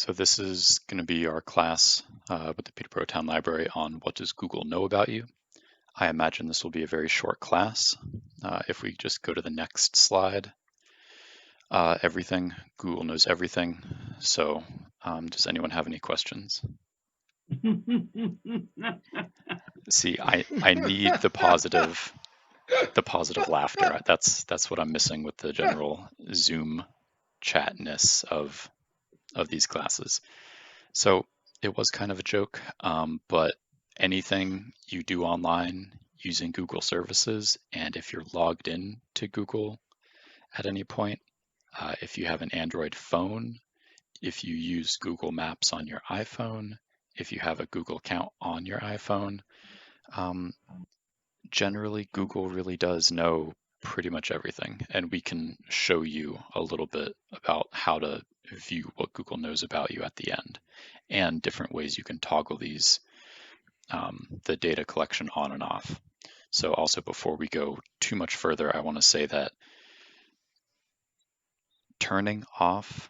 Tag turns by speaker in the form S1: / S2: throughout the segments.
S1: So this is going to be our class with the Peterborough Town Library on what does Google know about you. I imagine this will be a very short class. If we just go to the next slide, everything, Google knows everything. So does anyone have any questions? See, I need the positive laughter. That's what I'm missing with the general Zoom chatness of these classes. So it was kind of a joke, but anything you do online using Google services, and if you're logged in to Google at any point, if you have an Android phone, if you use Google Maps on your iPhone, if you have a Google account on your iPhone, um, generally Google really does know pretty much everything, and we can show you a little bit about how to view what Google knows about you at the end, and different ways you can toggle these, the data collection on and off. So also, before we go too much further, I want to say that turning off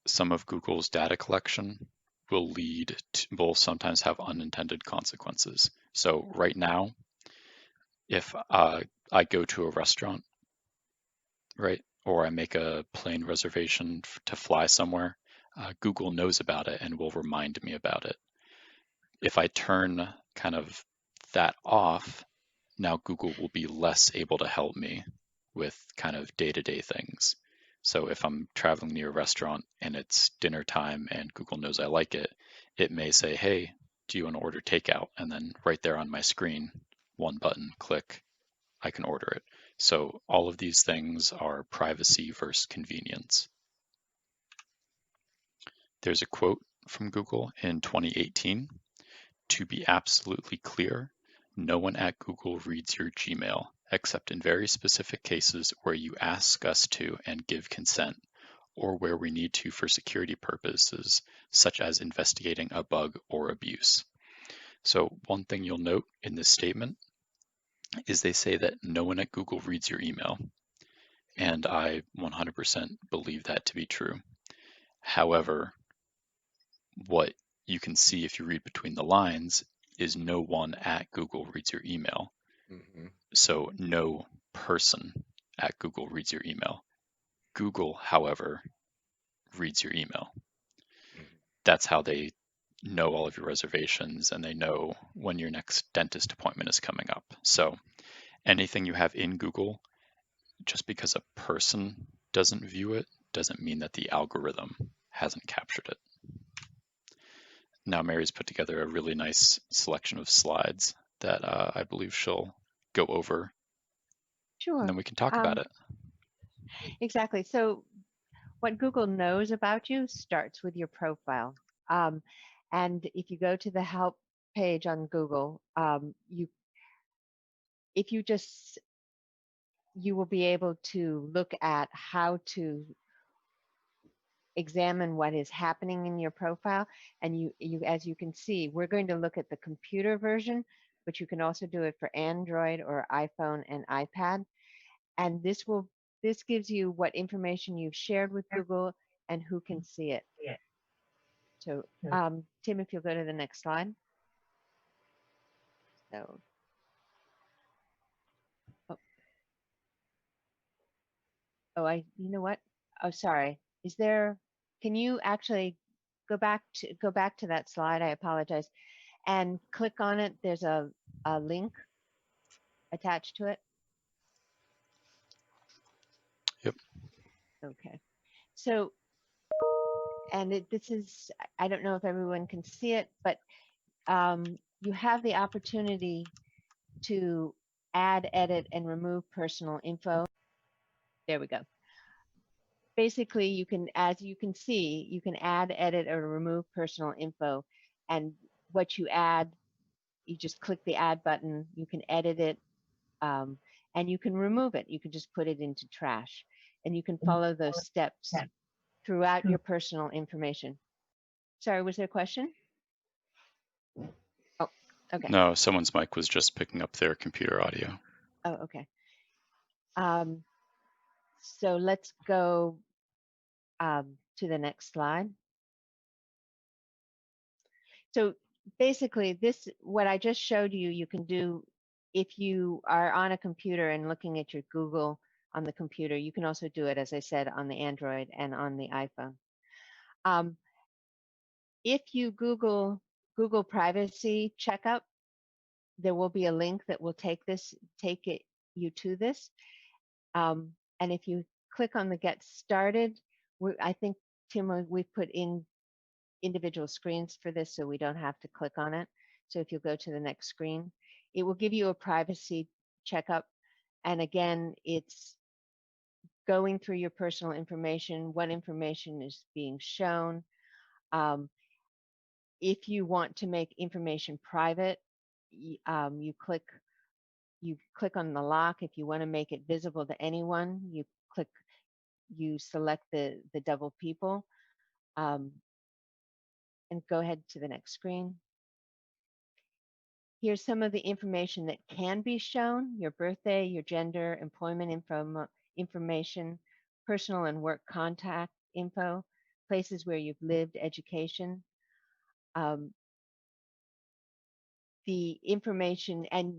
S1: some of Google's data collection will sometimes have unintended consequences. So right now, if I go to a restaurant, right, or I make a plane reservation to fly somewhere, Google knows about it and will remind me about it. If I turn kind of that off, now Google will be less able to help me with kind of day-to-day things. So if I'm traveling near a restaurant and it's dinner time and Google knows I like it, it may say, hey, do you want to order takeout? And then right there on my screen, one button, click, I can order it. So all of these things are privacy versus convenience. There's a quote from Google in 2018. To be absolutely clear, no one at Google reads your Gmail, except in very specific cases where you ask us to and give consent, or where we need to for security purposes, such as investigating a bug or abuse. So one thing you'll note in this statement is they say that no one at Google reads your email. And I 100% believe that to be true. However, what you can see if you read between the lines is no one at Google reads your email.
S2: Mm-hmm.
S1: So no person at Google reads your email. Google, however, reads your email.
S2: Mm-hmm.
S1: That's how they know all of your reservations, and they know when your next dentist appointment is coming up. So anything you have in Google, just because a person doesn't view it, doesn't mean that the algorithm hasn't captured it. Now Mary's put together a really nice selection of slides that I believe she'll go over, and
S3: Sure.
S1: then we can talk about it.
S3: Exactly. So what Google knows about you starts with your profile. Um, and if you go to the help page on Google, if you just, you will be able to look at how to examine what is happening in your profile. And as you can see, we're going to look at the computer version, but you can also do it for Android or iPhone and iPad. And this gives you what information you've shared with Google and who can see it. So, Tim, if you'll go to the next slide. So, you know what? Oh, sorry. Can you actually go back to that slide? I apologize. And click on it. There's a link attached to it.
S1: Yep.
S3: Okay. So, and this is, I don't know if everyone can see it, but you have the opportunity to add, edit, and remove personal info. There we go. Basically, you can, as you can see, you can add, edit, or remove personal info. And what you add, you just click the add button, you can edit it, and you can remove it. You can just put it into trash. And you can follow those steps throughout your personal information. Sorry, was there a question? Oh, okay.
S1: No, someone's mic was just picking up their computer audio.
S3: Oh, okay. So let's go to the next slide. So basically this, what I just showed you, you can do if you are on a computer and looking at your Google on the computer. You can also do it, as I said, on the Android and on the iPhone. Um, if you Google Privacy Checkup, there will be a link that will take you to this. And if you click on the Get Started, I think, Tim, we've put in individual screens for this so we don't have to click on it. So if you go to the next screen, it will give you a privacy checkup. And again, it's going through your personal information, what information is being shown. Um, if you want to make information private, you click on the lock. If you want to make it visible to anyone, you select the double people, um, and go ahead to the next screen. Here's some of the information that can be shown: your birthday, your gender, employment information, personal and work contact info, places where you've lived, education, um, the information, and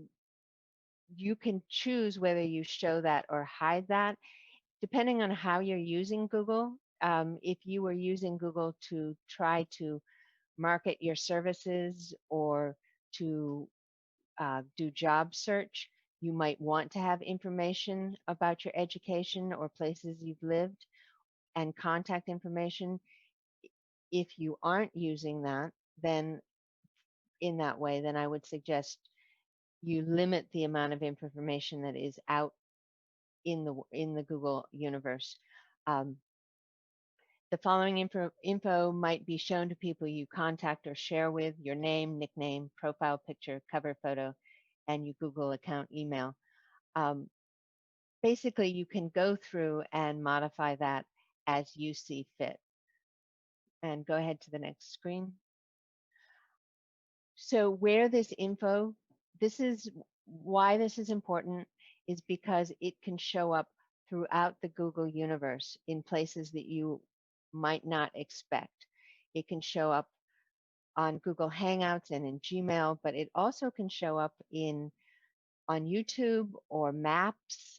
S3: you can choose whether you show that or hide that, depending on how you're using Google. If you were using Google to try to market your services or to do job search, you might want to have information about your education or places you've lived and contact information. If you aren't using that, then in that way, then I would suggest you limit the amount of information that is out in the Google universe. Um, the following info might be shown to people you contact or share with: your name, nickname, profile picture, cover photo, and your Google account email. Um, Basically, you can go through and modify that as you see fit. And go ahead to the next screen. So where this is why this is important, is because it can show up throughout the Google universe in places that you might not expect. It can show up on Google Hangouts and in Gmail, but it also can show up on YouTube or Maps.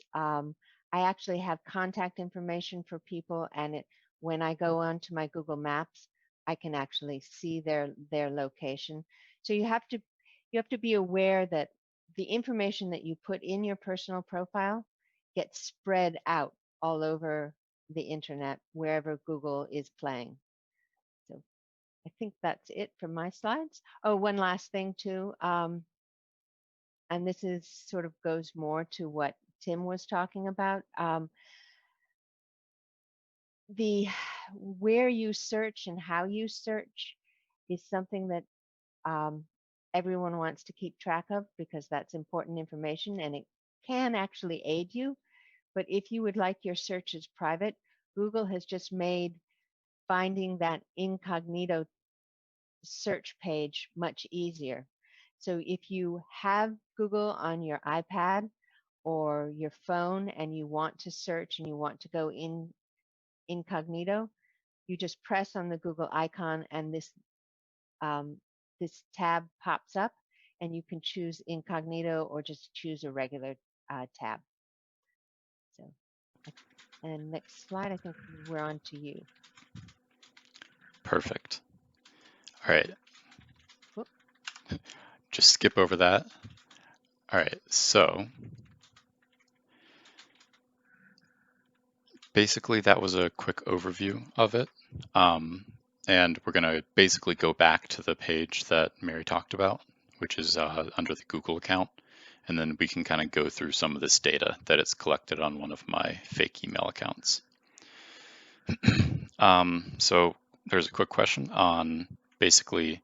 S3: I actually have contact information for people, and when I go onto my Google Maps, I can actually see their location. So you have to be aware that the information that you put in your personal profile gets spread out all over the internet wherever Google is playing. So I think that's it for my slides. Oh, one last thing too. And this is sort of goes more to what Tim was talking about. The Where you search and how you search is something that um, everyone wants to keep track of, because that's important information and it can actually aid you. But if you would like your searches private, Google has just made finding that incognito search page much easier. So if you have Google on your iPad or your phone and you want to search and you want to go in incognito, you just press on the Google icon and this tab pops up, and you can choose incognito or just choose a regular tab. So, and next slide, I think we're on to you.
S1: Perfect. All right.
S3: Whoop.
S1: Just skip over that. All right. So basically, that was a quick overview of it. And we're going to basically go back to the page that Mary talked about, which is under the Google account. And then we can kind of go through some of this data that it's collected on one of my fake email accounts. So there's a quick question on basically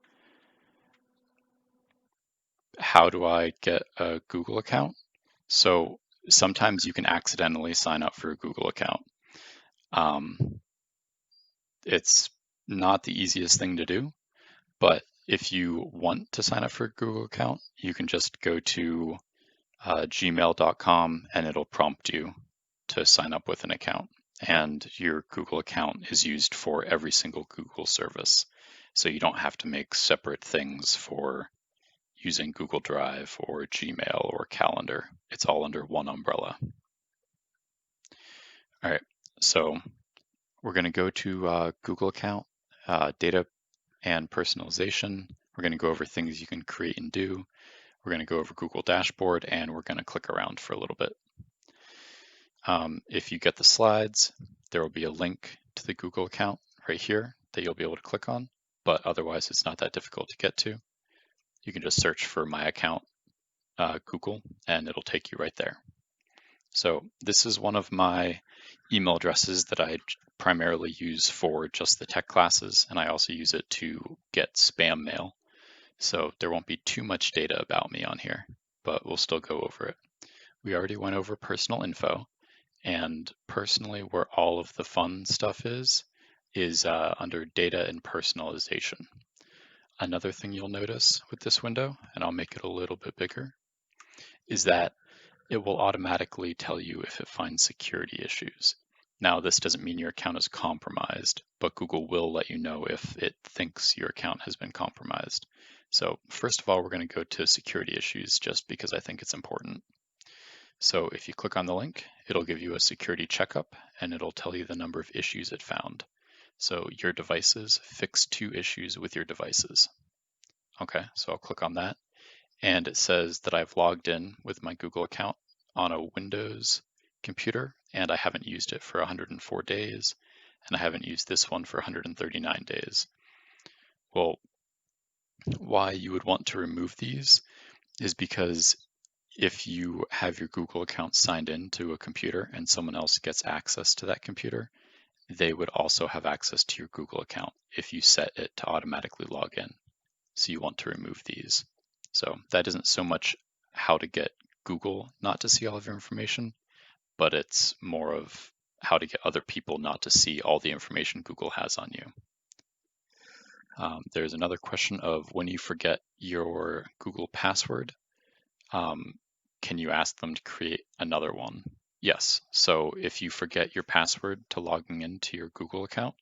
S1: how do I get a Google account? So sometimes you can accidentally sign up for a Google account. It's not the easiest thing to do, but if you want to sign up for a Google account, you can just go to gmail.com and it'll prompt you to sign up with an account. And your Google account is used for every single Google service. So you don't have to make separate things for using Google Drive or Gmail or Calendar. It's all under one umbrella. All right, so we're going to go to Google account, data and personalization. We're going to go over things you can create and do. We're going to go over Google Dashboard, and we're going to click around for a little bit. If you get the slides, there will be a link to the Google account right here that you'll be able to click on, but otherwise it's not that difficult to get to. You can just search for my account, Google, and it'll take you right there. So this is one of my email addresses that I primarily use for just the tech classes, and I also use it to get spam mail. So there won't be too much data about me on here, but we'll still go over it. We already went over personal info, and personally where all of the fun stuff is under data and personalization. Another thing you'll notice with this window, and I'll make it a little bit bigger, is that it will automatically tell you if it finds security issues. Now, this doesn't mean your account is compromised, but Google will let you know if it thinks your account has been compromised. So first of all, we're going to go to security issues just because I think it's important. So if you click on the link, it'll give you a security checkup and it'll tell you the number of issues it found. So your devices, fix 2 issues with your devices. Okay, so I'll click on that. And it says that I've logged in with my Google account on a Windows computer, and I haven't used it for 104 days, and I haven't used this one for 139 days. Well, why you would want to remove these is because if you have your Google account signed in to a computer and someone else gets access to that computer, they would also have access to your Google account if you set it to automatically log in. So you want to remove these. So that isn't so much how to get Google not to see all of your information, but it's more of how to get other people not to see all the information Google has on you. There's another question of when you forget your Google password, can you ask them to create another one? Yes. So if you forget your password to logging into your Google account,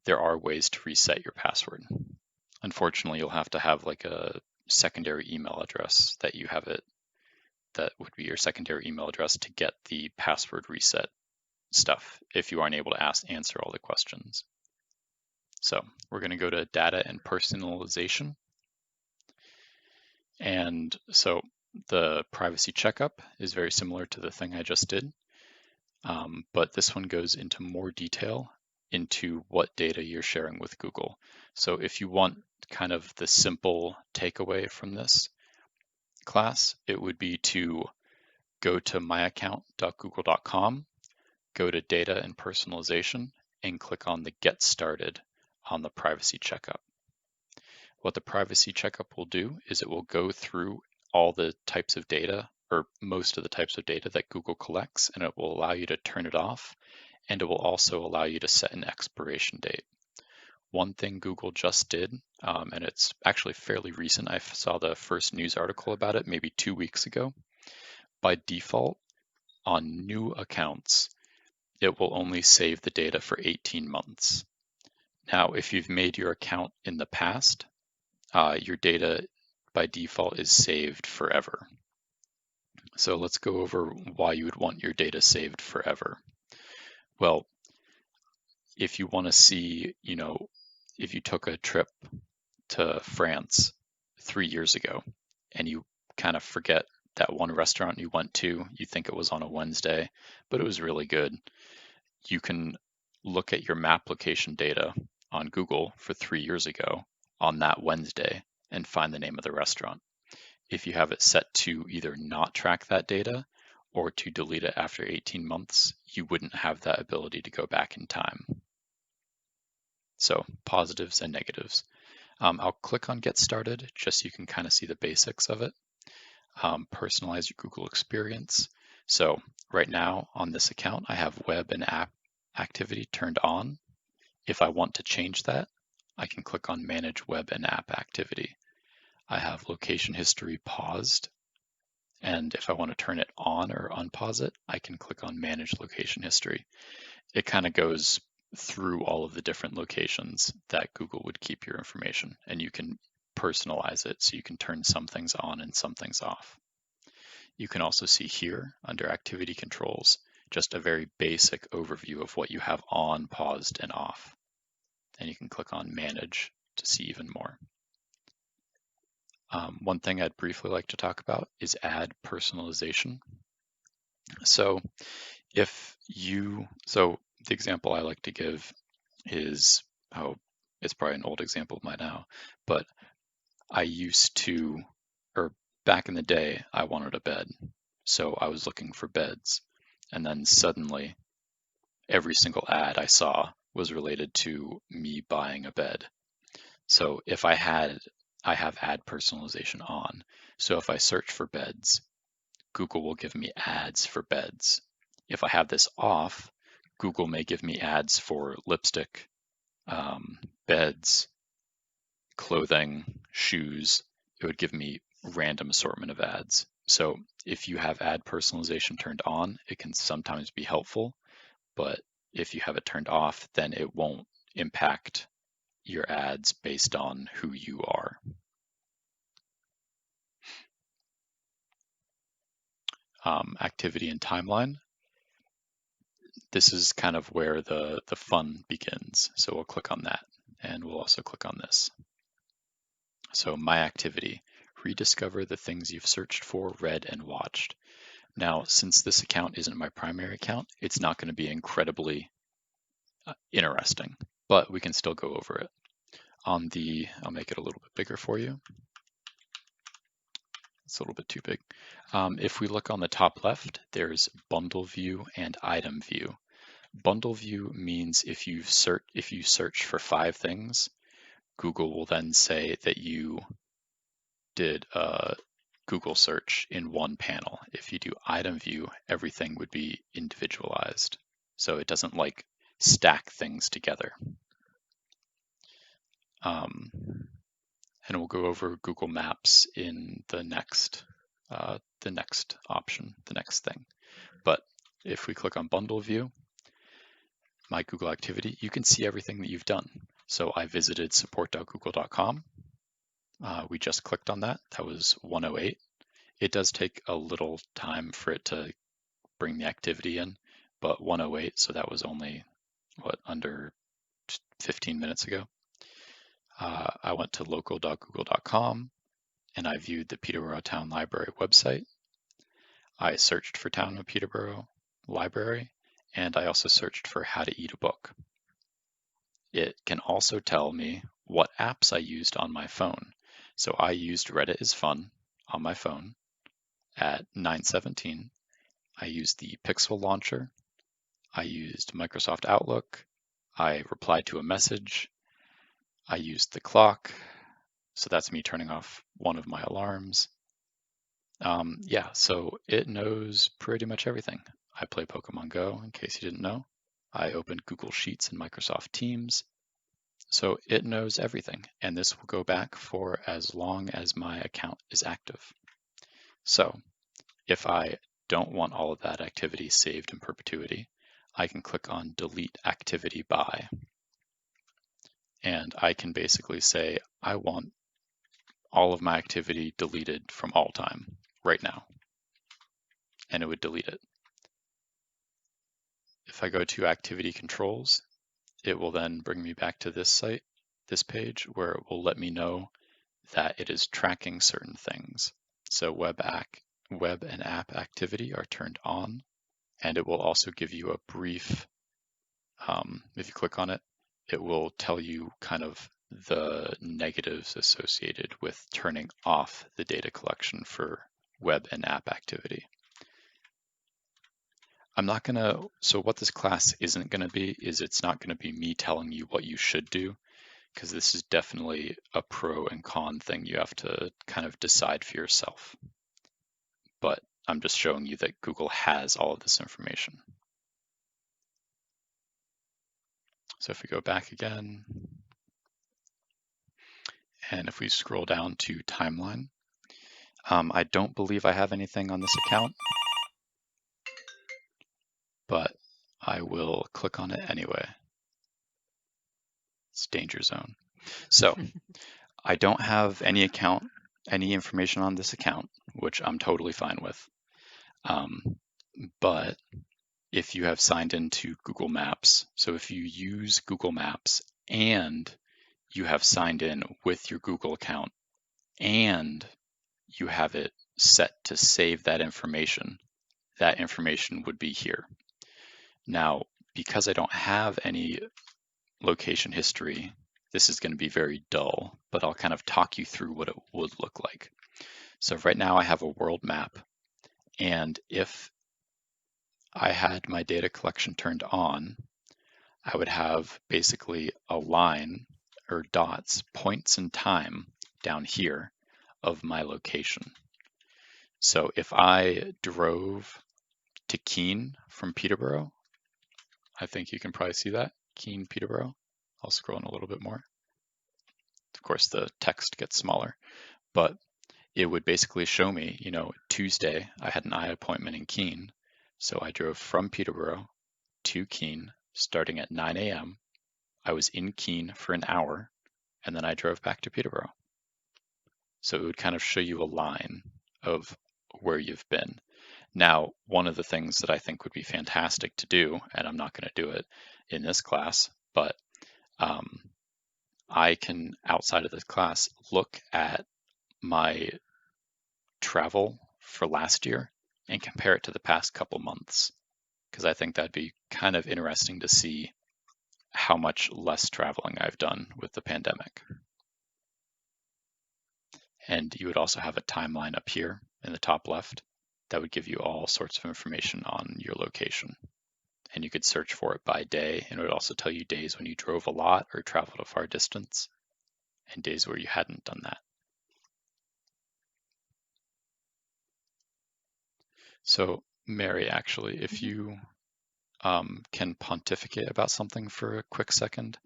S1: there are ways to reset your password. Unfortunately, you'll have to have like a secondary email address that you have it, that would be your secondary email address to get the password reset stuff if you aren't able to answer all the questions. So we're going to go to data and personalization. And so the privacy checkup is very similar to the thing I just did, but this one goes into more detail into what data you're sharing with Google. So if you want kind of the simple takeaway from this class, it would be to go to myaccount.google.com, go to data and personalization, and click on the Get Started on the privacy checkup. What the privacy checkup will do is it will go through all the types of data, or most of the types of data that Google collects, and it will allow you to turn it off, and it will also allow you to set an expiration date. One thing Google just did, and it's actually fairly recent, I saw the first news article about it maybe 2 weeks ago. By default, on new accounts, it will only save the data for 18 months. Now, if you've made your account in the past, your data by default is saved forever. So let's go over why you would want your data saved forever. Well, if you want to see, if you took a trip to France 3 years ago and you kind of forget that one restaurant you went to, you think it was on a Wednesday, but it was really good. You can look at your map location data on Google for 3 years ago on that Wednesday and find the name of the restaurant. If you have it set to either not track that data or to delete it after 18 months, you wouldn't have that ability to go back in time. So positives and negatives. I'll click on Get Started just so you can kind of see the basics of it. Personalize your Google experience. So right now on this account, I have web and app activity turned on. If I want to change that, I can click on Manage Web and App Activity. I have location history paused. And if I want to turn it on or unpause it, I can click on Manage Location History. It kind of goes through all of the different locations that Google would keep your information, and you can personalize it so you can turn some things on and some things off. You can also see here under activity controls, just a very basic overview of what you have on, paused, and off. And you can click on manage to see even more. One thing I'd briefly like to talk about is add personalization. So the example I like to give is, it's probably an old example by now, but I used to, or back in the day, I wanted a bed. So I was looking for beds. And then suddenly every single ad I saw was related to me buying a bed. So I have ad personalization on. So if I search for beds, Google will give me ads for beds. If I have this off, Google may give me ads for lipstick, beds, clothing, shoes. It would give me random assortment of ads. So if you have ad personalization turned on, it can sometimes be helpful, but if you have it turned off, then it won't impact your ads based on who you are. Activity and timeline. This is kind of where the fun begins. So we'll click on that, and we'll also click on this. So my activity, rediscover the things you've searched for, read, and watched. Now, since this account isn't my primary account, it's not going to be incredibly interesting, but we can still go over it. I'll make it a little bit bigger for you. It's a little bit too big. If we look on the top left, there's bundle view and item view. Bundle view means if you search for 5 things, Google will then say that you did a Google search in one panel. If you do item view, everything would be individualized. So it doesn't like stack things together. And we'll go over Google Maps in the next option, the next thing. But if we click on bundle view, my Google activity, you can see everything that you've done. So I visited support.google.com. We just clicked on that. That was 108. It does take a little time for it to bring the activity in, but 108, so that was only, under 15 minutes ago. I went to local.google.com and I viewed the Peterborough Town Library website. I searched for Town of Peterborough Library, and I also searched for how to eat a book. It can also tell me what apps I used on my phone. So I used Reddit is Fun on my phone at 9:17. I used the Pixel launcher. I used Microsoft Outlook. I replied to a message. I used the clock. So that's me turning off one of my alarms. Yeah, so it knows pretty much everything. I play Pokemon Go, in case you didn't know. I opened Google Sheets and Microsoft Teams. So it knows everything, and this will go back for as long as my account is active. So if I don't want all of that activity saved in perpetuity, I can click on Delete Activity By. And I can basically say, I want all of my activity deleted from all time right now. And it would delete it. If I go to Activity Controls, it will then bring me back to this site, this page, where it will let me know that it is tracking certain things. So web and app activity are turned on, and it will also give you a brief, if you click on it, it will tell you kind of the negatives associated with turning off the data collection for web and app activity. So what this class isn't gonna be is it's not gonna be me telling you what you should do, because this is definitely a pro and con thing you have to kind of decide for yourself. But I'm just showing you that Google has all of this information. So if we go back again, and if we scroll down to timeline, I don't believe I have anything on this account, but I will click on it anyway. It's danger zone. So I don't have any information on this account, which I'm totally fine with. But if you have signed into Google Maps, so if you use Google Maps and you have signed in with your Google account and you have it set to save that information would be here. Now, because I don't have any location history, this is going to be very dull, but I'll kind of talk you through what it would look like. So right now I have a world map, and if I had my data collection turned on, I would have basically a line or dots, points in time down here of my location. So if I drove to Keene from Peterborough, I think you can probably see that, Keene, Peterborough. I'll scroll in a little bit more. Of course, the text gets smaller, but it would basically show me, Tuesday, I had an eye appointment in Keene. So I drove from Peterborough to Keene starting at 9 a.m. I was in Keene for an hour, and then I drove back to Peterborough. So it would kind of show you a line of where you've been. Now, one of the things that I think would be fantastic to do, and I'm not going to do it in this class, but I can, outside of this class, look at my travel for last year and compare it to the past couple months, because I think that'd be kind of interesting to see how much less traveling I've done with the pandemic. And you would also have a timeline up here in the top left that would give you all sorts of information on your location. And you could search for it by day, and it would also tell you days when you drove a lot or traveled a far distance, and days where you hadn't done that. So, Mary, actually, if you can pontificate about something for a quick second,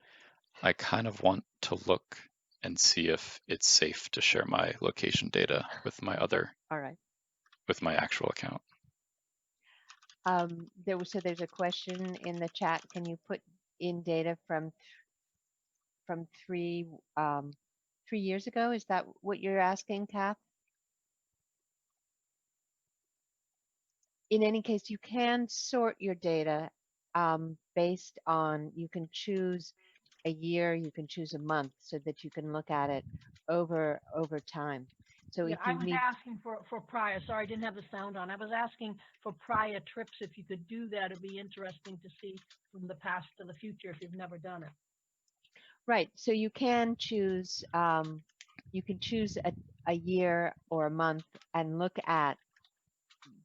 S1: I kind of want to look and see if it's safe to share my location data with my
S3: All right.
S1: with my actual account.
S3: There's a question in the chat. Can you put in data from 3 years ago? Is that what you're asking, Kath? In any case, you can sort your data based on, you can choose a year, you can choose a month so that you can look at it over time. So
S2: Yeah,
S3: if
S2: I
S3: you
S2: was
S3: need,
S2: asking for prior. Sorry, I didn't have the sound on. I was asking for prior trips. If you could do that, it'd be interesting to see from the past to the future if you've never done it.
S3: right, so you can choose a year or a month and look at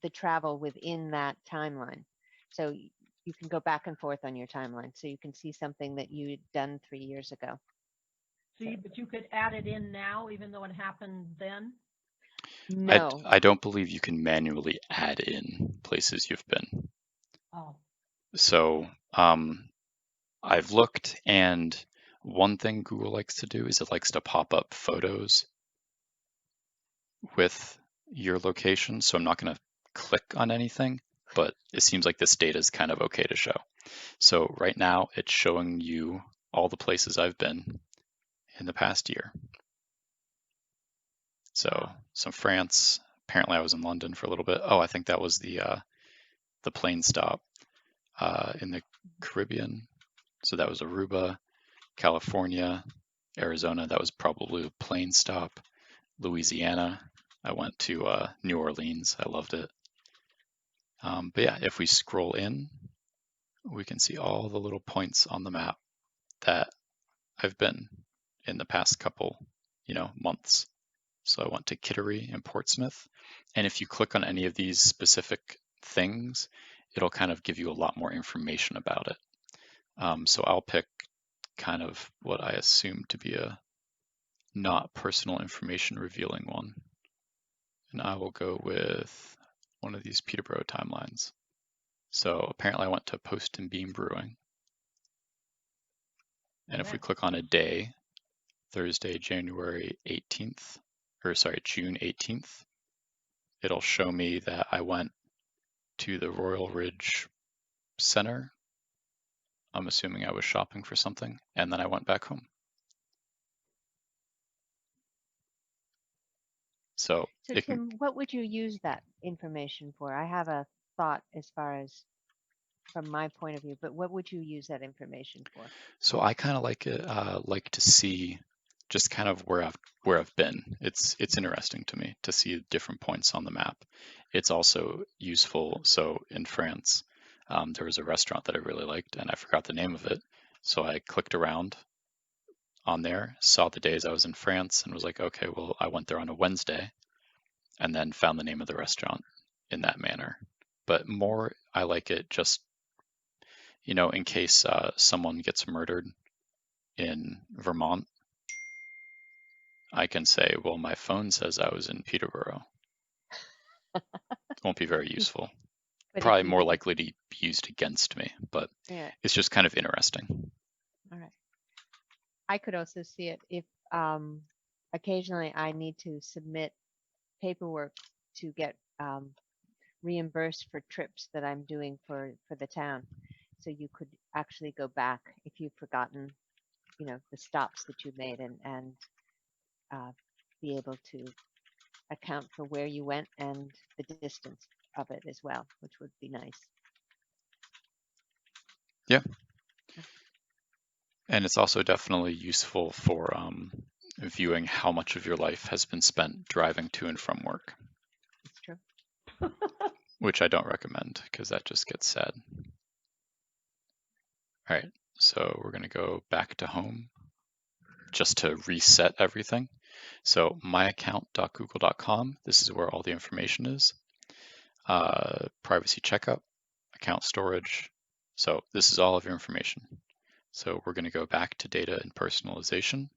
S3: the travel within that timeline. So you can go back and forth on your timeline. So you can see something that you'd done 3 years ago.
S2: But you could add it in now, even though it happened then?
S3: No.
S1: I don't believe you can manually add in places you've been.
S2: Oh.
S1: So I've looked, and one thing Google likes to do is it likes to pop up photos with your location. So I'm not going to click on anything, but it seems like this data is kind of okay to show. So right now it's showing you all the places I've been in the past year. So some France. Apparently I was in London for a little bit. Oh, I think that was the plane stop in the Caribbean. So that was Aruba, California, Arizona. That was probably a plane stop. Louisiana. I went to New Orleans. I loved it. But yeah, if we scroll in, we can see all the little points on the map that I've been in the past couple, months. So I went to Kittery and Portsmouth. And if you click on any of these specific things, it'll kind of give you a lot more information about it. So I'll pick kind of what I assume to be a not personal information revealing one. And I will go with one of these Peterborough timelines. So apparently I went to Post and Beam Brewing. And if we click on a day, Thursday, January 18th, or sorry, June 18th, it'll show me that I went to the Royal Ridge Center I'm assuming I was shopping for something, and then I went back home. So
S3: So
S1: it can,
S3: Tim, what would you use that information for? I have a thought as far as from my point of view, but what would you use that information for?
S1: so I kind of like to see just kind of where I've been. It's interesting to me to see different points on the map. It's also useful. So in France, there was a restaurant that I really liked, and I forgot the name of it. So I clicked around on there, saw the days I was in France, and was like, okay, well, I went there on a Wednesday, and then found the name of the restaurant in that manner. But more, I like it just, in case someone gets murdered in Vermont, I can say, well, my phone says I was in Peterborough. It won't be very useful.
S3: But if
S1: Probably
S3: you
S1: more
S3: didn't,
S1: likely to be used against me, but
S3: yeah,
S1: it's just kind of interesting.
S3: all right. I could also see it if occasionally I need to submit paperwork to get reimbursed for trips that I'm doing for the town. So you could actually go back if you've forgotten, the stops that you made and uh, be able to account for where you went and the distance of it as well, which would be nice.
S1: Yeah. And it's also definitely useful for viewing how much of your life has been spent driving to and from work,
S3: It's true.
S1: which I don't recommend because that just gets sad. All right, so we're going to go back to home just to reset everything. So myaccount.google.com, this is where all the information is. Privacy checkup, account storage. So this is all of your information. So we're going to go back to data and personalization.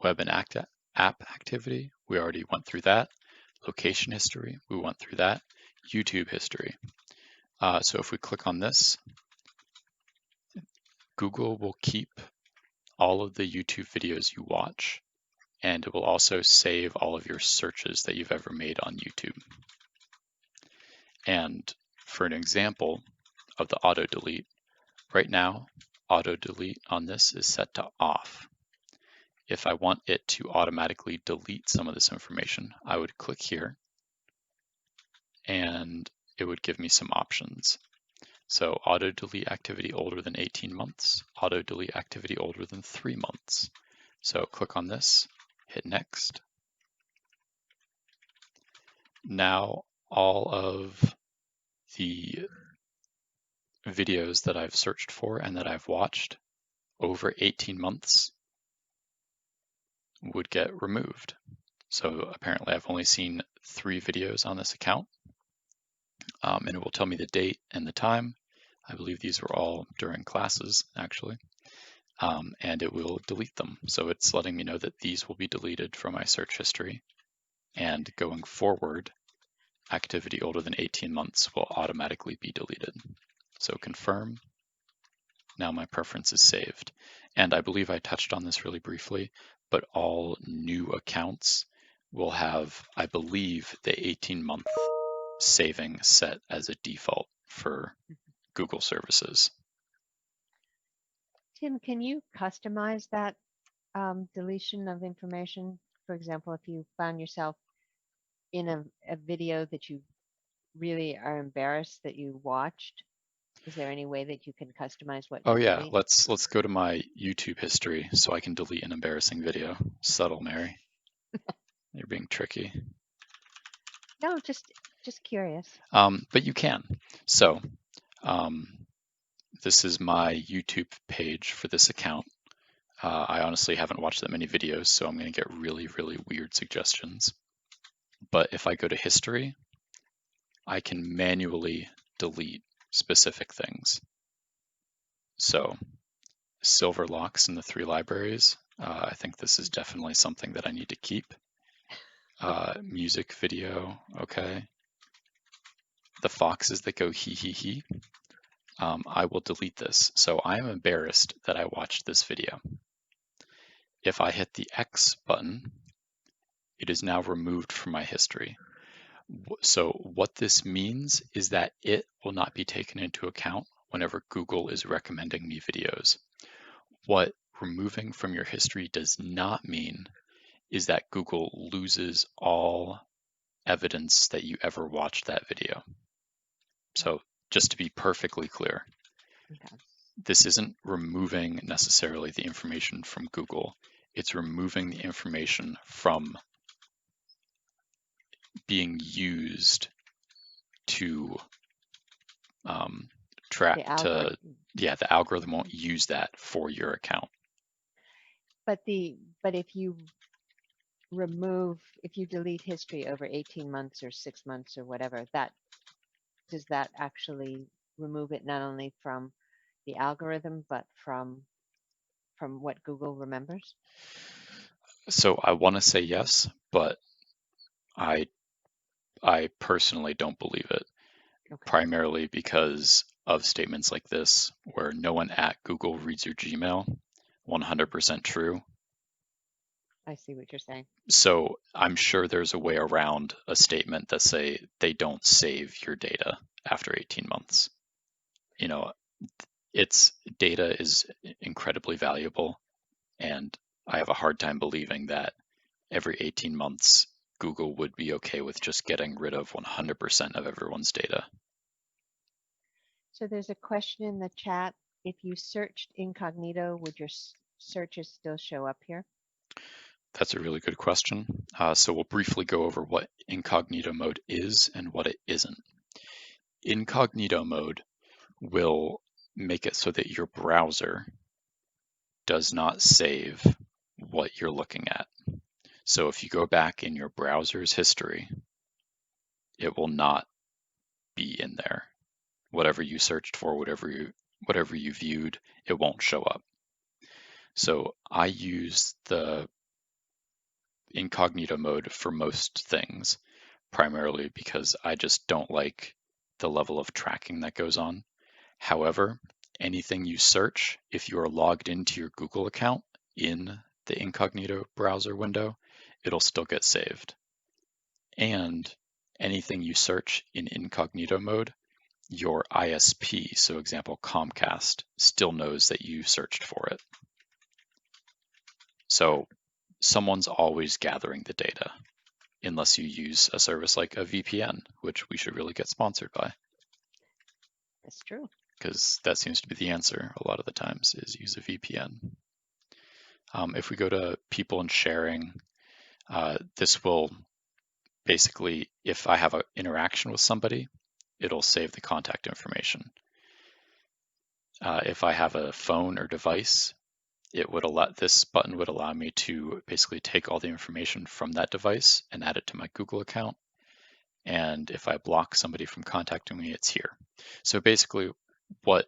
S1: Web and app activity, we already went through that. Location history, we went through that. YouTube history. So if we click on this, Google will keep all of the YouTube videos you watch, and it will also save all of your searches that you've ever made on YouTube. And for an example of the auto delete, right now, auto delete on this is set to off. If I want it to automatically delete some of this information, I would click here and it would give me some options. So auto delete activity older than 18 months, auto delete activity older than 3 months. So click on this, hit next. Now all of the videos that I've searched for and that I've watched over 18 months would get removed. So apparently I've only seen 3 videos on this account, and it will tell me the date and the time. I believe these were all during classes, actually, and it will delete them. So it's letting me know that these will be deleted from my search history, and going forward, activity older than 18 months will automatically be deleted. So confirm. Now my preference is saved. And I believe I touched on this really briefly, but all new accounts will have, I believe, the 18-month saving set as a default for Google services.
S3: Tim, can you customize that deletion of information? For example, if you found yourself in a video that you really are embarrassed that you watched, is there any way that you can customize what
S1: Oh
S3: you
S1: yeah,
S3: delete?
S1: let's go to my YouTube history so I can delete an embarrassing video. Subtle, Mary. You're being tricky.
S3: No, just curious.
S1: But you can. So this is my YouTube page for this account. I honestly haven't watched that many videos, so I'm going to get really, really weird suggestions. But if I go to history, I can manually delete specific things. So silver locks in the 3 libraries. I think this is definitely something that I need to keep. Music video, okay. The foxes that go hee hee hee. I will delete this. So I am embarrassed that I watched this video. If I hit the X button, it is now removed from my history. So what this means is that it will not be taken into account whenever Google is recommending me videos. What removing from your history does not mean is that Google loses all evidence that you ever watched that video. So just to be perfectly clear,
S3: Okay.
S1: this isn't removing necessarily the information from Google. It's removing the information from being used to track
S3: The
S1: to,
S3: algorithm,
S1: yeah, the algorithm won't use that for your account.
S3: but if you delete history over 18 months or 6 months or whatever, does that actually remove it not only from the algorithm, but from what Google remembers?
S1: So I want to say yes, but I personally don't believe it,
S3: Okay,
S1: primarily because of statements like this, where no one at Google reads your Gmail. 100% true.
S3: I see what you're saying.
S1: So I'm sure there's a way around a statement that say they don't save your data after 18 months. You know, its data is incredibly valuable, and I have a hard time believing that every 18 months Google would be okay with just getting rid of 100% of everyone's data.
S3: So there's a question in the chat. If you searched incognito, would your searches still show up here?
S1: That's a really good question. So we'll briefly go over what incognito mode is and what it isn't. Incognito mode will make it so that your browser does not save what you're looking at. So if you go back in your browser's history, it will not be in there. Whatever you searched for, whatever you viewed, it won't show up. So I use the incognito mode for most things, primarily because I just don't like the level of tracking that goes on. However, anything you search, if you are logged into your Google account in the incognito browser window, it'll still get saved. And anything you search in incognito mode, your ISP, so example Comcast, still knows that you searched for it. So someone's always gathering the data, unless you use a service like a VPN, which we should really get sponsored by.
S3: That's true.
S1: Because that seems to be the answer a lot of the times, is use a VPN. If we go to people and sharing, this will basically, if I have an interaction with somebody, it'll save the contact information. If I have a phone or device, this button would allow me to basically take all the information from that device and add it to my Google account. And if I block somebody from contacting me, it's here. So basically, what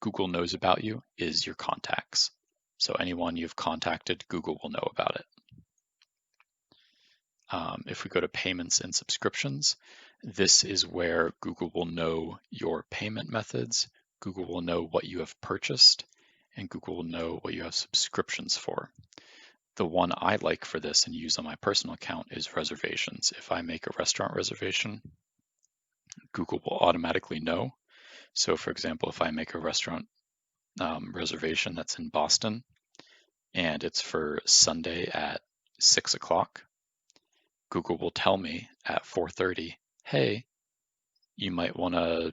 S1: Google knows about you is your contacts. So anyone you've contacted, Google will know about it. If we go to payments and subscriptions, this is where Google will know your payment methods, Google will know what you have purchased, and Google will know what you have subscriptions for. The one I like for this and use on my personal account is reservations. If I make a restaurant reservation, Google will automatically know. So for example, if I make a restaurant reservation that's in Boston and it's for Sunday at 6 o'clock, Google will tell me at 4:30, hey, you might want to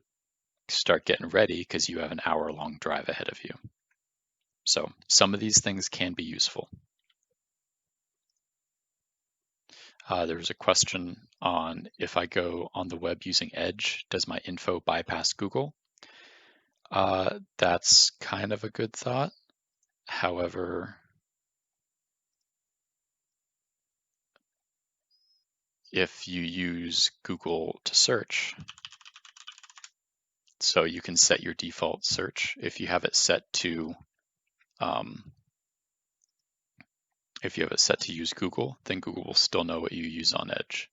S1: start getting ready because you have an hour-long drive ahead of you. So some of these things can be useful. There was a question on if I go on the web using Edge, does my info bypass Google? That's kind of a good thought. However, if you use Google to search, so you can set your default search. If you have it set to use Google, then Google will still know what you use on Edge.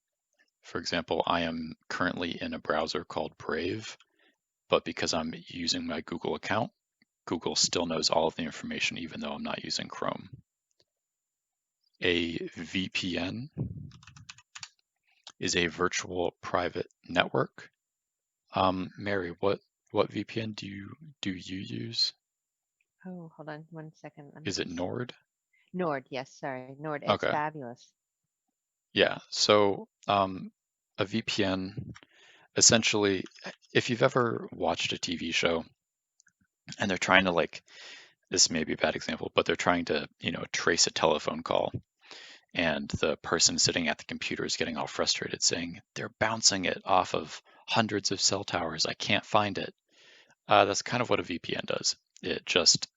S1: For example, I am currently in a browser called Brave, but because I'm using my Google account, Google still knows all of the information even though I'm not using Chrome. A VPN is a virtual private network. Mary, what What VPN do you use?
S3: Oh, hold on 1 second. Let me
S1: Is it
S3: just.
S1: Nord?
S3: Nord, yes, sorry. Nord, it's
S1: Okay.
S3: fabulous.
S1: Yeah. So a VPN, essentially, if you've ever watched a TV show and they're trying to like, this may be a bad example, but they're trying to, trace a telephone call, and the person sitting at the computer is getting all frustrated saying, they're bouncing it off of hundreds of cell towers. I can't find it. That's kind of what a VPN does. It just,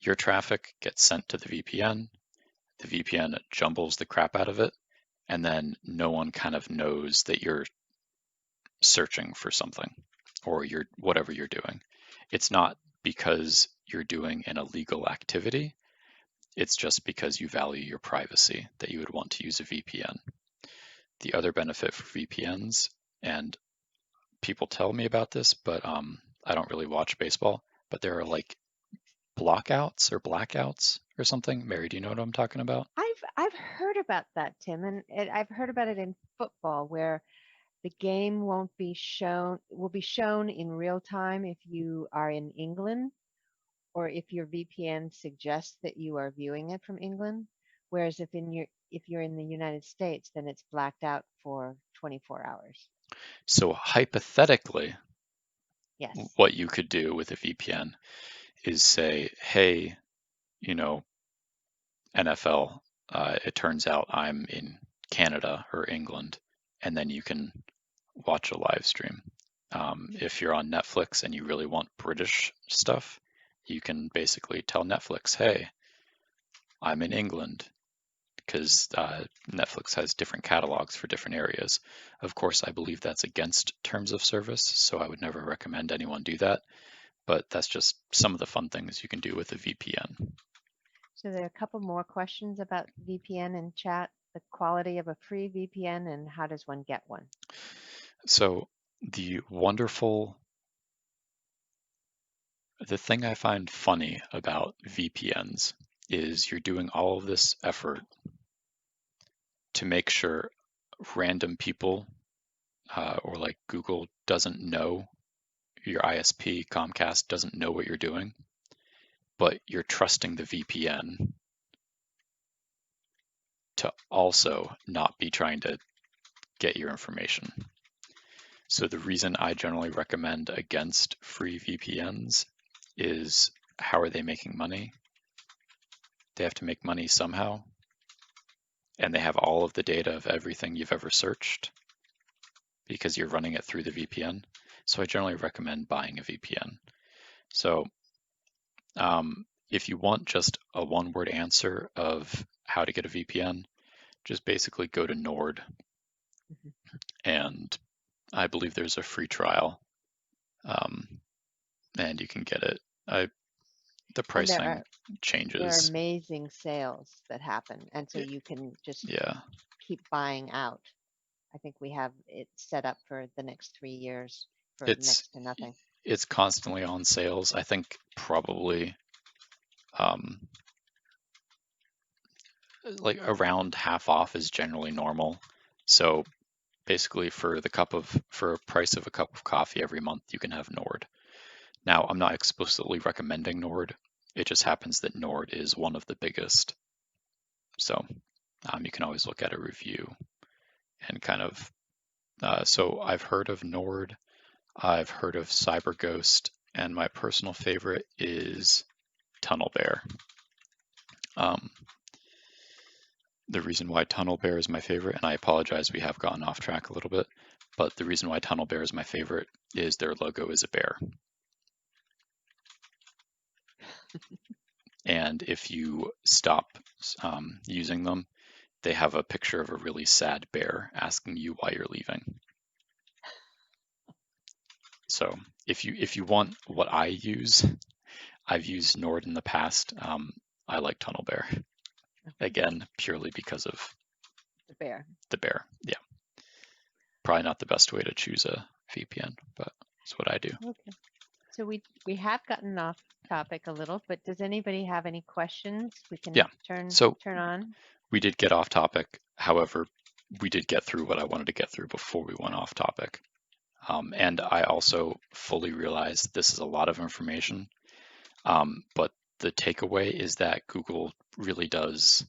S1: your traffic gets sent to the VPN. The VPN jumbles the crap out of it, and then no one kind of knows that you're searching for something or you're whatever you're doing. It's not because you're doing an illegal activity. It's just because you value your privacy that you would want to use a VPN. The other benefit for VPNs, and people tell me about this, but I don't really watch baseball, but there are like blockouts or blackouts or something. Mary, do you know what I'm talking about?
S3: I've heard about that, Tim, and I've heard about it in football where the game will be shown in real time if you are in England or if your VPN suggests that you are viewing it from England. Whereas if you're in the United States, then it's blacked out for 24 hours.
S1: So hypothetically,
S3: Yes.
S1: what you could do with a VPN is say, hey, you know, NFL, it turns out I'm in Canada or England, and then you can watch a live stream. If you're on Netflix and you really want British stuff, you can basically tell Netflix, hey, I'm in England, because Netflix has different catalogs for different areas. Of course, I believe that's against terms of service, so I would never recommend anyone do that. But that's just some of the fun things you can do with a VPN.
S3: So there are a couple more questions about VPN in chat, the quality of a free VPN and how does one get one?
S1: So the thing I find funny about VPNs is you're doing all of this effort to make sure random people or like Google doesn't know, your ISP, Comcast doesn't know what you're doing, but you're trusting the VPN to also not be trying to get your information. So the reason I generally recommend against free VPNs is, how are they making money? They have to make money somehow, and they have all of the data of everything you've ever searched because you're running it through the VPN. So I generally recommend buying a VPN. So if you want just a one-word answer of how to get a VPN, just basically go to Nord, and I believe there's a free trial, and you can get it. The
S3: And
S1: pricing
S3: there are
S1: changes.
S3: amazing sales that happen. And so you can just
S1: Yeah,
S3: keep buying out. I think we have it set up for the next 3 years for
S1: it's
S3: next to nothing.
S1: it's constantly on sales. I think probably um, like around half off is generally normal. So basically, for a price of a cup of coffee every month, you can have Nord. Now, I'm not explicitly recommending Nord. It just happens that Nord is one of the biggest. So you can always look at a review and kind of. So I've heard of Nord, I've heard of CyberGhost, and my personal favorite is TunnelBear. Um, the reason why TunnelBear is my favorite, and I apologize, we have gotten off track a little bit, but the reason why TunnelBear is my favorite is their logo is a bear. And if you stop using them, they have a picture of a really sad bear asking you why you're leaving. So if you want what I use, I've used Nord in the past. I like TunnelBear, again, purely because of
S3: The bear.
S1: the bear. Yeah, probably not the best way to choose a VPN, but it's what I do.
S3: Okay. So we have gotten off topic a little, but does anybody have any questions we can
S1: Yeah.
S3: turn
S1: So
S3: on?
S1: we did get off topic. However, we did get through what I wanted to get through before we went off topic. And I also fully realize this is a lot of information, but the takeaway is that Google really does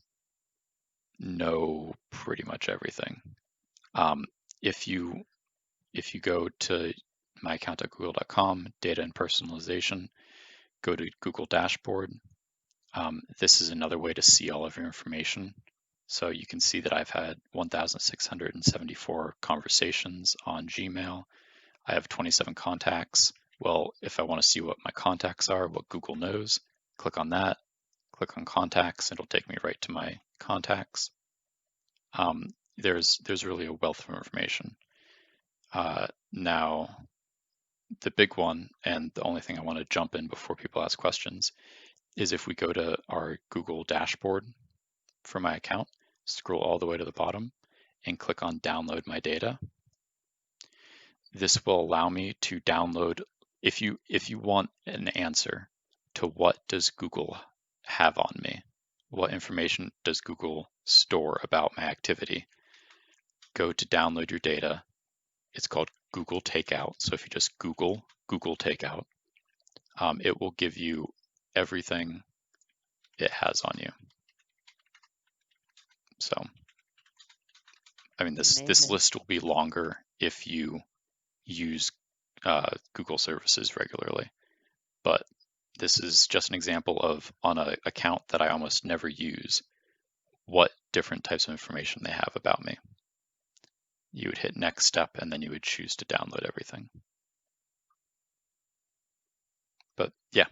S1: know pretty much everything. Um, if you go to my account at google.com, data and personalization, go to Google Dashboard. This is another way to see all of your information. So you can see that I've had 1,674 conversations on Gmail. I have 27 contacts. Well, if I want to see what my contacts are, what Google knows, click on that, click on contacts, it'll take me right to my contacts. There's really a wealth of information. Now, the big one, and the only thing I want to jump in before people ask questions, is if we go to our Google dashboard for my account, scroll all the way to the bottom, and click on Download My Data. This will allow me to download, if you want an answer to what does Google have on me, what information does Google store about my activity, go to download your data. It's called Google Takeout. So if you just Google Takeout, it will give you everything it has on you. So, I mean, this
S3: Amazing.
S1: list will be longer if you use Google services regularly, but this is just an example of, on an account that I almost never use, what different types of information they have about me. You would hit next step, and then you would choose to download everything. But yeah,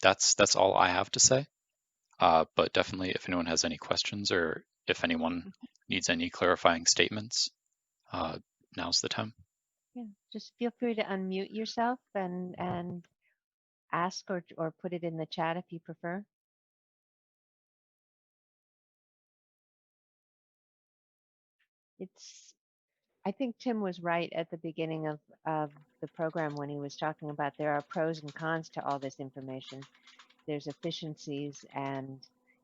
S1: that's all I have to say. But definitely, if anyone has any questions or if anyone needs any clarifying statements, now's the time.
S3: Yeah, just feel free to unmute yourself and ask or put it in the chat if you prefer. I think Tim was right at the beginning of the program when he was talking about there are pros and cons to all this information. There's efficiencies and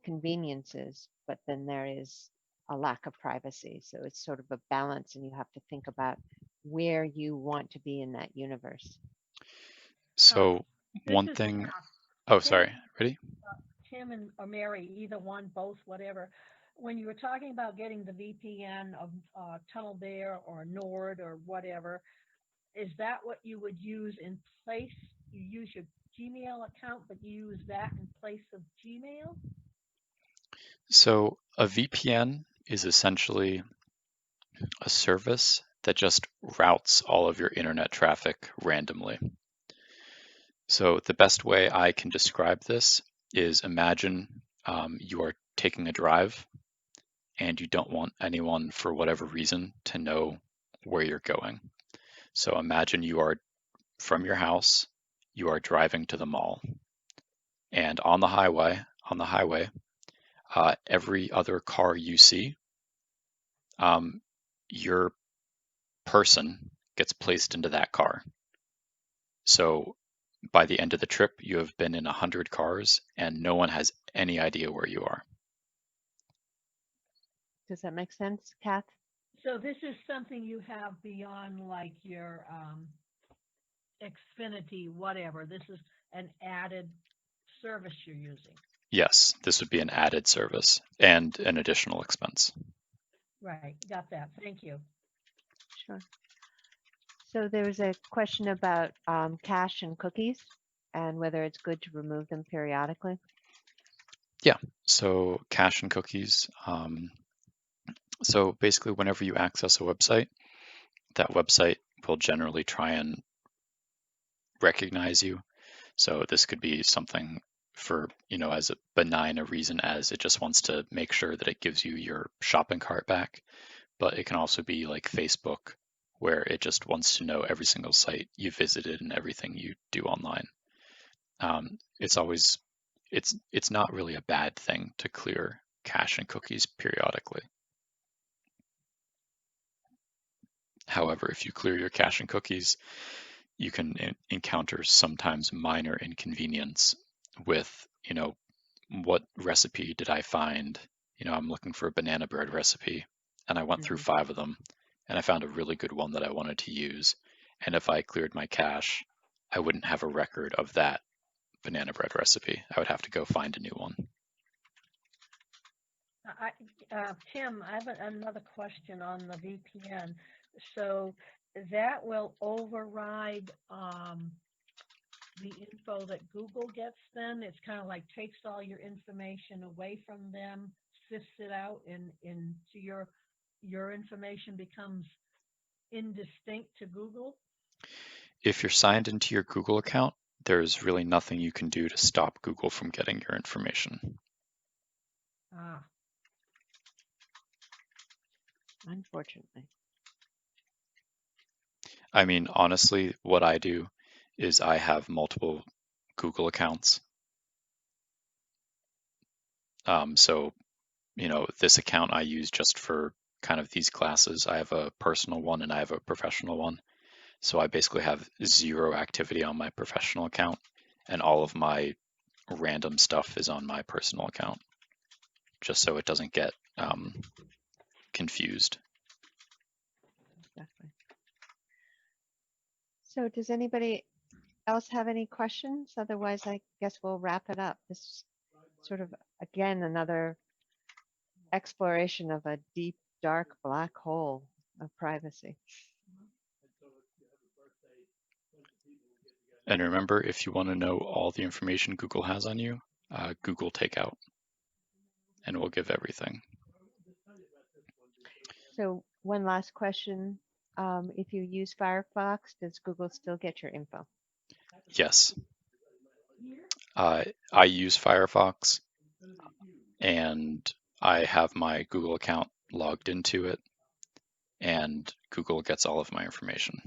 S3: conveniences, but then there is a lack of privacy. So it's sort of a balance, and you have to think about where you want to be in that universe.
S1: So
S2: This
S1: one
S2: is
S1: thing,
S2: Kath.
S1: oh,
S2: Tim,
S1: sorry, ready?
S2: Tim and or Mary, either one, both, whatever. When you were talking about getting the VPN of Tunnel Bear or Nord or whatever, is that what you would use in place? You use your Gmail account, but you use that in place of Gmail?
S1: So a VPN is essentially a service that just routes all of your internet traffic randomly. So the best way I can describe this is, imagine you are taking a drive and you don't want anyone, for whatever reason, to know where you're going. So imagine you are from your house, you are driving to the mall, and on the highway, every other car you see, your person gets placed into that car. So by the end of the trip, you have been in 100 cars and no one has any idea where you are.
S3: Does that make sense, Kath?
S2: So this is something you have beyond like your Xfinity, whatever. This is an added service you're using.
S1: Yes, this would be an added service and an additional expense.
S2: Right, got that. Thank you.
S3: Sure. So there was a question about cache and cookies and whether it's good to remove them periodically.
S1: Yeah, so cache and cookies. So basically, whenever you access a website, that website will generally try and recognize you. So this could be something for, as benign a reason as it just wants to make sure that it gives you your shopping cart back. But it can also be like Facebook, where it just wants to know every single site you visited and everything you do online. It's not really a bad thing to clear cache and cookies periodically. However, if you clear your cache and cookies, you can encounter sometimes minor inconvenience with, what recipe did I find? I'm looking for a banana bread recipe, and I went through 5 of them, and I found a really good one that I wanted to use. And if I cleared my cache, I wouldn't have a record of that banana bread recipe. I would have to go find a new one.
S2: Tim, I have another question on the VPN. So that will override the info that Google gets then? It's kind of like takes all your information away from them, sifts it out, and into your information becomes indistinct to Google?
S1: If you're signed into your Google account, there's really nothing you can do to stop Google from getting your information.
S2: Ah,
S3: Unfortunately.
S1: I mean, honestly, what I do is I have multiple Google accounts. So, this account I use just for kind of these classes. I have a personal one and I have a professional one. So I basically have zero activity on my professional account, and all of my random stuff is on my personal account, just so it doesn't get confused.
S3: Exactly. So does anybody else have any questions? Otherwise, I guess we'll wrap it up. This is sort of, again, another exploration of a deep, dark black hole of privacy.
S1: And remember, if you want to know all the information Google has on you, Google Takeout, and we'll give everything.
S3: So one last question. If you use Firefox, does Google still get your info?
S1: Yes. I use Firefox, and I have my Google account logged into it, and Google gets all of my information.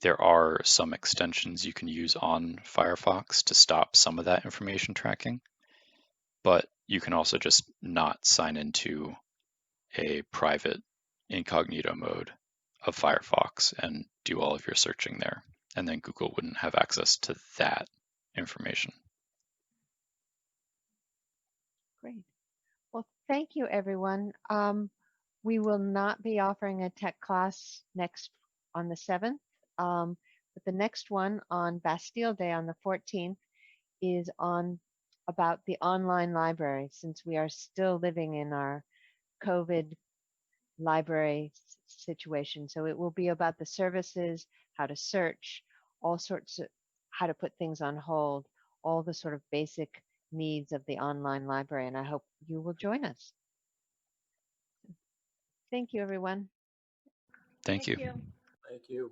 S1: There are some extensions you can use on Firefox to stop some of that information tracking, but you can also just not sign into a private incognito mode of Firefox and do all of your searching there. And then Google wouldn't have access to that information.
S3: Great. Well, thank you, everyone. We will not be offering a tech class on the 7th, but the next one on Bastille Day on the 14th is on about the online library, since we are still living in our COVID library situation. So it will be about the services, how to search, all sorts of how to put things on hold, all the sort of basic needs of the online library. And I hope you will join us. Thank you, everyone.
S1: Thank you.
S2: you.
S4: Thank you.